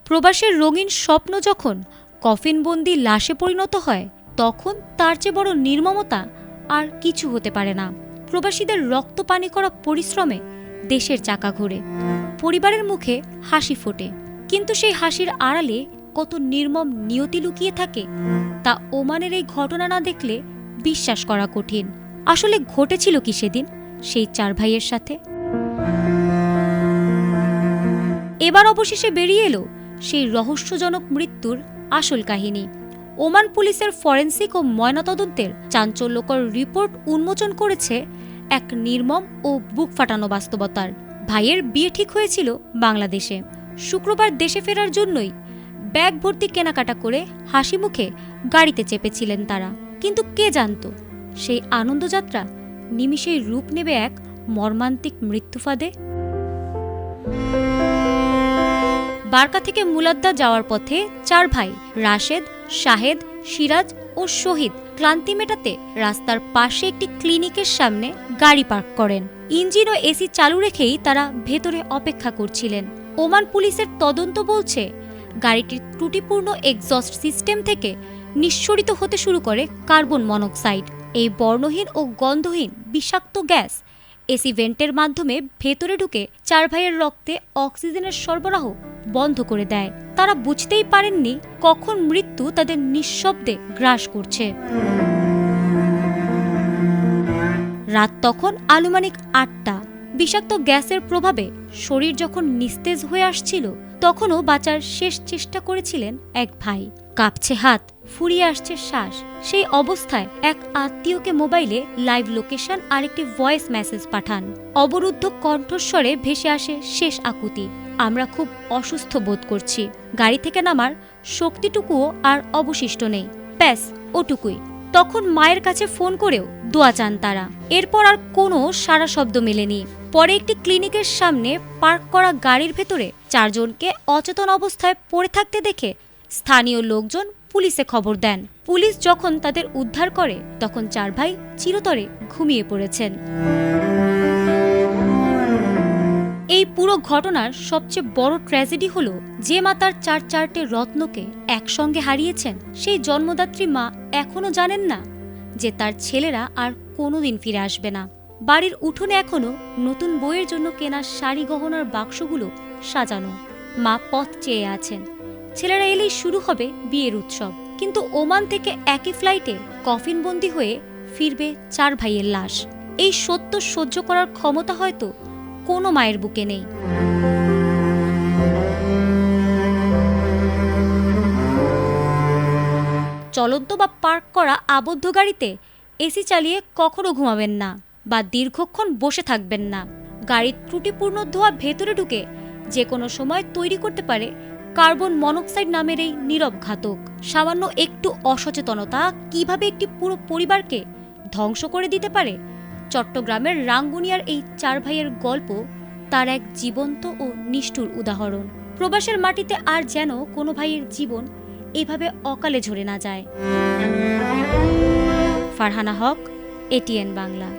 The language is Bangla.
প্রবাসের রঙিন স্বপ্ন যখন কফিনবন্দি লাশে পরিণত হয়, তখন তার চেয়ে বড় নির্মমতা আর কিছু হতে পারে না। প্রবাসীদের রক্ত পানি করা পরিশ্রমে দেশের চাকা ঘোরে, পরিবারের মুখে হাসি ফোটে, কিন্তু সেই হাসির আড়ালে কত নির্মম নিয়তি লুকিয়ে থাকে তা ওমানের এই ঘটনা না দেখলে বিশ্বাস করা কঠিন। আসলে ঘটেছিল কি সেদিন সেই 4 ভাইয়ের সাথে? এবার অবশেষে বেরিয়ে এলো সেই রহস্যজনক মৃত্যুর আসল কাহিনী। ওমান পুলিশের ফরেন্সিক ও ময়নাতদন্তের চাঞ্চল্যকর রিপোর্ট উন্মোচন করেছে এক নির্মম ও বুক ফাটানো বাস্তবতার। ভাইয়ের বিয়ে ঠিক হয়েছিল বাংলাদেশে। শুক্রবার দেশে ফেরার জন্যই ব্যাগ ভর্তি কেনাকাটা করে হাসি মুখে গাড়িতে চেপেছিলেন তারা। কিন্তু কে জানত সেই আনন্দযাত্রা নিমিষেই রূপ নেবে এক মর্মান্তিক মৃত্যুফাঁদে। বারকা থেকে মুলাদ্দা যাওয়ার পথে 4 ভাই রাশেদ, শাহেদ, সিরাজ ও শহীদ ক্লান্তি মেটাতে রাস্তার পাশে একটি ক্লিনিকের সামনে গাড়ি পার্ক করেন। ইঞ্জিন ও এসি চালু রেখেই তারা ভেতরে অপেক্ষা করছিলেন। ওমান পুলিশের তদন্ত বলছে, গাড়িটির ত্রুটিপূর্ণ এক্সস্ট সিস্টেম থেকে নিঃসরিত হতে শুরু করে কার্বন মনোক্সাইড। এই বর্ণহীন ও গন্ধহীন বিষাক্ত গ্যাস এসি ভেন্টের মাধ্যমে ভেতরে ঢুকে 4 ভাইয়ের রক্তে অক্সিজেনের সরবরাহ বন্ধ করে দেয়। তারা বুঝতেই পারেননি কখন মৃত্যু তাদের নিঃশব্দে গ্রাস করছে। রাত তখন আনুমানিক 8টা। বিষাক্ত গ্যাসের প্রভাবে শরীর যখন নিস্তেজ হয়ে আসছিল, তখনও বাঁচার শেষ চেষ্টা করেছিলেন এক ভাই। কাঁপছে হাত, ফুরিয়ে আসছে শ্বাস। সেই অবস্থায় এক আত্মীয়কে মোবাইলে লাইভ লোকেশন আর একটি ভয়েস মেসেজ পাঠান। অবরুদ্ধ কণ্ঠস্বরে ভেসে আসে শেষ আকুতি, আমরা খুব অসুস্থ বোধ করছি, গাড়ি থেকে নামার শক্তিটুকুও আর অবশিষ্ট নেই, ব্যাস ওটুকুই। তখন মায়ের কাছে ফোন করেও দোয়া চান তারা। এরপর আর কোনো সারা শব্দ মেলেনি। পরে একটি ক্লিনিকের সামনে পার্ক করা গাড়ির ভেতরে 4 জনকে অচেতন অবস্থায় পড়ে থাকতে দেখে স্থানীয় লোকজন পুলিশে খবর দেন। পুলিশ যখন তাদের উদ্ধার করে, তখন 4 ভাই চিরতরে ঘুমিয়ে পড়েছেন। এই পুরো ঘটনার সবচেয়ে বড় ট্র্যাজেডি হলো, যে মা তার 4টে রত্নকে একসঙ্গে হারিয়েছেন, সেই জন্মদাত্রী মা এখনো জানেন না যে তার ছেলেরা আর কোনোদিন ফিরে আসবে না। বাড়ির উঠোনে এখনো নতুন বইয়ের জন্য কেনা শাড়ি গহনার বাক্সগুলো সাজানো। মা পথ চেয়ে আছেন, ছেলেরা এলেই শুরু হবে বিয়ের উৎসব। কিন্তু ওমান থেকে একই ফ্লাইটে কফিনবন্দি হয়ে ফিরবে 4 ভাইয়ের লাশ। এই সত্য সহ্য করার ক্ষমতা হয়তো কোনো মায়ের বুকে নেই। চলন্ত বা পার্ক করা আবদ্ধ গাড়িতে এসি চালিয়ে কখনো ঘুমাবেন না বা দীর্ঘক্ষণ বসে থাকবেন না। গাড়ির ত্রুটিপূর্ণ ধোঁয়া ভেতরে ঢুকে যে কোনো সময় তৈরি করতে পারে কার্বন মনোক্সাইড নামের এই নীরব ঘাতক। সামান্য একটু অসচেতনতা কিভাবে একটি পুরো পরিবারকে ধ্বংস করে দিতে পারে, চট্টগ্রামের রাঙ্গুনিয়ার এই 4 ভাইয়ের গল্প তার এক জীবন্ত ও নিষ্ঠুর উদাহরণ। প্রবাসের মাটিতে আর যেন কোনো ভাইয়ের জীবন এভাবে অকালে ঝরে না যায়। ফারহানা হক, এটিএন বাংলা।